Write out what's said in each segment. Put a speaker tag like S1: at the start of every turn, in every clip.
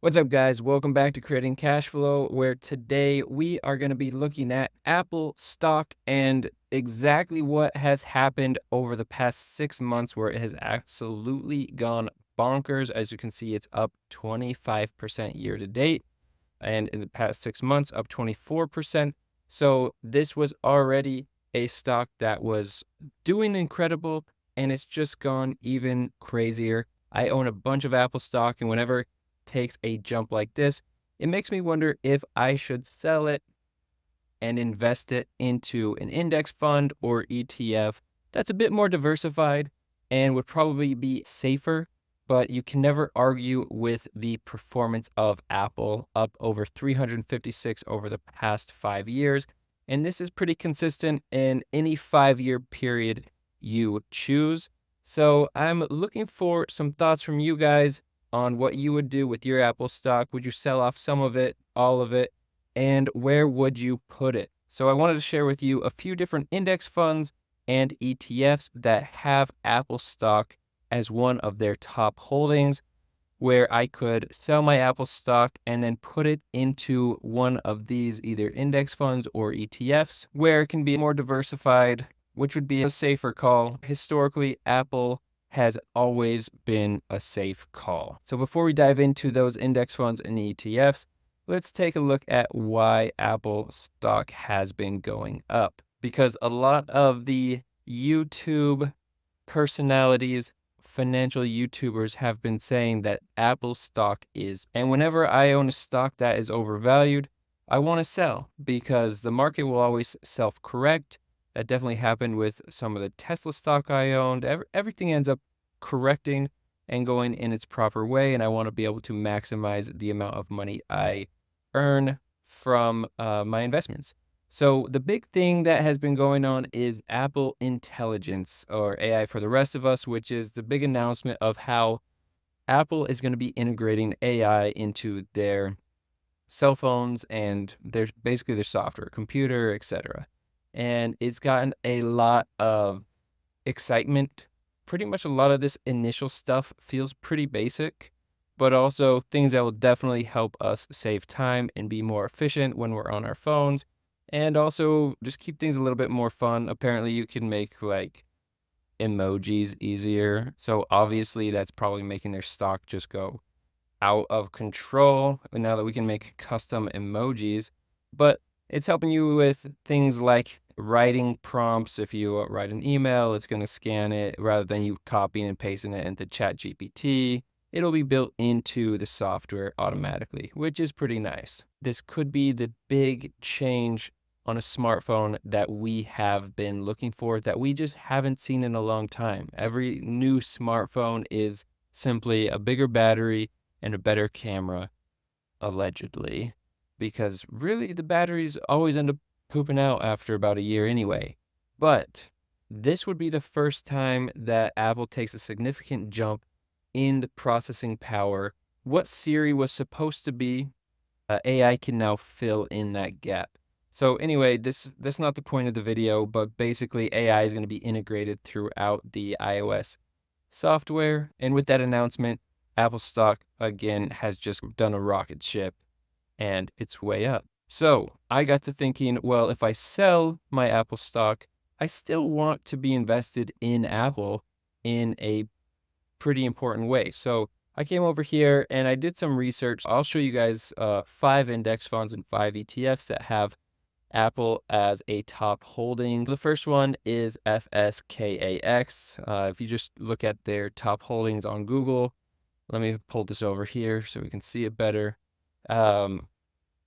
S1: What's up, guys? Welcome back to Creating Cash Flow, where today we are going to be looking at Apple stock and exactly what has happened over the past 6 months, where it has absolutely gone bonkers. As you can see, it's up 25% year to date, and in the past 6 months, up 24%. So this was already a stock that was doing incredible, and it's just gone even crazier. I own a bunch of Apple stock, and whenever takes a jump like this, it makes me wonder if I should sell it and invest it into an index fund or ETF that's a bit more diversified and would probably be safer. But you can never argue with the performance of Apple, up over 356 over the past 5 years. And this is pretty consistent in any 5-year period you choose. So I'm looking for some thoughts from you guys on what you would do with your Apple stock. Would you sell off some of it, all of it? And where would you put it? So I wanted to share with you a few different index funds and ETFs that have Apple stock as one of their top holdings, where I could sell my Apple stock and then put it into one of these either index funds or ETFs, where it can be more diversified, which would be a safer call. Historically, Apple has always been a safe call. So before we dive into those index funds and ETFs, let's take a look at why Apple stock has been going up. Because a lot of the YouTube personalities, financial YouTubers have been saying that Apple stock is. And whenever I own a stock that is overvalued, I want to sell because the market will always self-correct. That definitely happened with some of the Tesla stock I owned. Everything ends up correcting and going in its proper way. And I want to be able to maximize the amount of money I earn from my investments. So the big thing that has been going on is Apple Intelligence, or AI for the rest of us, which is the big announcement of how Apple is going to be integrating AI into their cell phones and basically their software, computer, etc. And it's gotten a lot of excitement. Pretty much a lot of this initial stuff feels pretty basic, but also things that will definitely help us save time and be more efficient when we're on our phones, and also just keep things a little bit more fun. Apparently, you can make like emojis easier. So obviously, that's probably making their stock just go out of control now that we can make custom emojis. But it's helping you with things like writing prompts. If you write an email, it's going to scan it rather than you copying and pasting it into ChatGPT. It'll be built into the software automatically, which is pretty nice. This could be the big change on a smartphone that we have been looking for, that we just haven't seen in a long time. Every new smartphone is simply a bigger battery and a better camera, allegedly, because really the batteries always end up pooping out after about a year anyway. But this would be the first time that Apple takes a significant jump in the processing power. What Siri was supposed to be, AI can now fill in that gap. So anyway, that's not the point of the video, but basically AI is going to be integrated throughout the iOS software. And with that announcement, Apple stock again has just done a rocket ship and it's way up. So I got to thinking, well, if I sell my Apple stock, I still want to be invested in Apple in a pretty important way. So I came over here and I did some research. I'll show you guys 5 index funds and 5 ETFs that have Apple as a top holding. The first one is FSKAX. If you just look at their top holdings on Google, let me pull this over here so we can see it better.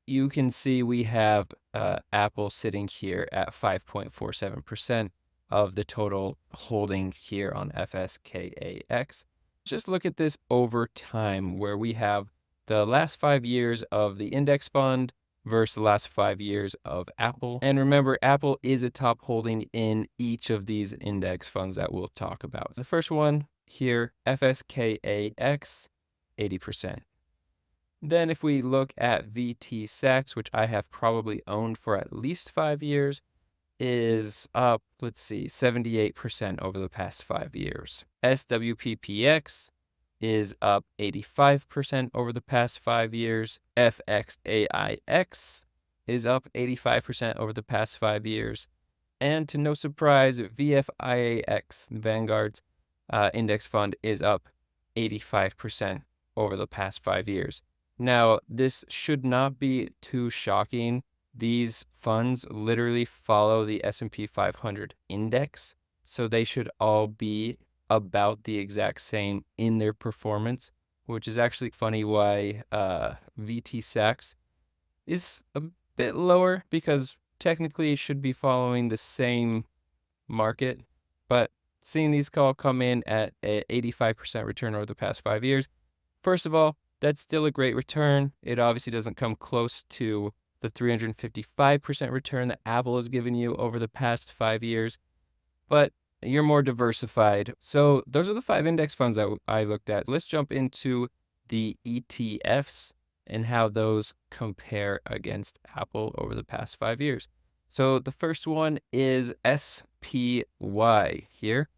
S1: You can see we have Apple sitting here at 5.47% of the total holding here on FSKAX. Just look at this over time, where we have the last 5 years of the index fund versus the last 5 years of Apple. And remember, Apple is a top holding in each of these index funds that we'll talk about. The first one here, FSKAX, 80%. Then if we look at VTSAX, which I have probably owned for at least 5 years, is up, 78% over the past 5 years. SWPPX, is up 85% over the past 5 years. FXAIX is up 85% over the past 5 years. And to no surprise, VFIAX, Vanguard's index fund, is up 85% over the past 5 years. Now, this should not be too shocking. These funds literally follow the S&P 500 index, so they should all be about the exact same in their performance, which is actually funny why VTSAX is a bit lower, because technically it should be following the same market, but seeing these all come in at an 85% return over the past 5 years, first of all, that's still a great return. It obviously doesn't come close to the 355% return that Apple has given you over the past 5 years, but you're more diversified. So those are the 5 index funds that I looked at. Let's jump into the ETFs and how those compare against Apple over the past 5 years. So the first one is SPY here.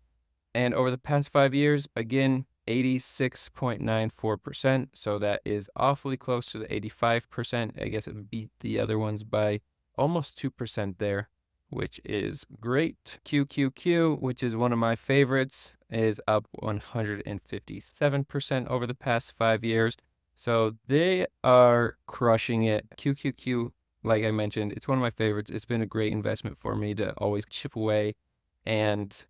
S1: And over the past 5 years, again, 86.94%. So that is awfully close to the 85%. I guess it beat the other ones by almost 2% there, which is great. QQQ, which is one of my favorites, is up 157% over the past 5 years. So they are crushing it. QQQ, like I mentioned, it's one of my favorites. It's been a great investment for me to always chip away and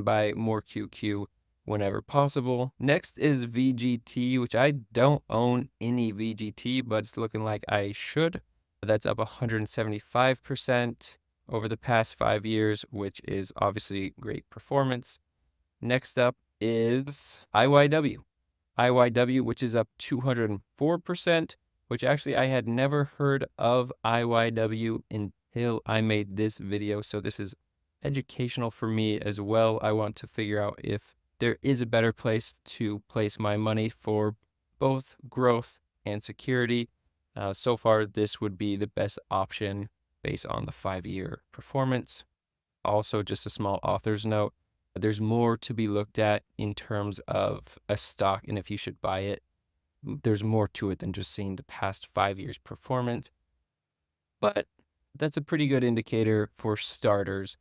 S1: buy more QQ whenever possible. Next is VGT, which I don't own any VGT, but it's looking like I should. That's up 175% over the past 5 years, which is obviously great performance. Next up is IYW, which is up 204%, which actually I had never heard of IYW until I made this video. So this is educational for me as well. I want to figure out if there is a better place to place my money for both growth and security. So far, this would be the best option based on the 5-year performance. Also, just a small author's note, there's more to be looked at in terms of a stock and if you should buy it. There's more to it than just seeing the past 5 years performance. But that's a pretty good indicator for starters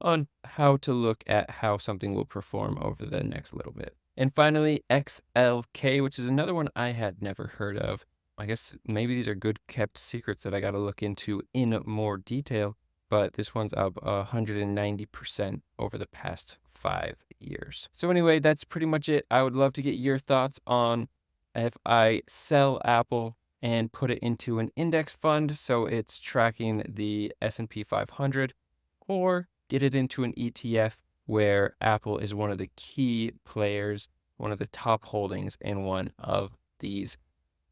S1: on how to look at how something will perform over the next little bit. And finally, XLK, which is another one I had never heard of. I guess maybe these are good kept secrets that I got to look into in more detail, but this one's up 190% over the past 5 years. So anyway, that's pretty much it. I would love to get your thoughts on if I sell Apple and put it into an index fund so it's tracking the S&P 500, or get it into an ETF where Apple is one of the key players, one of the top holdings in one of these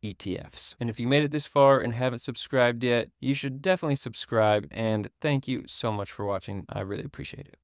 S1: ETFs. And if you made it this far and haven't subscribed yet, you should definitely subscribe, and thank you so much for watching. I really appreciate it.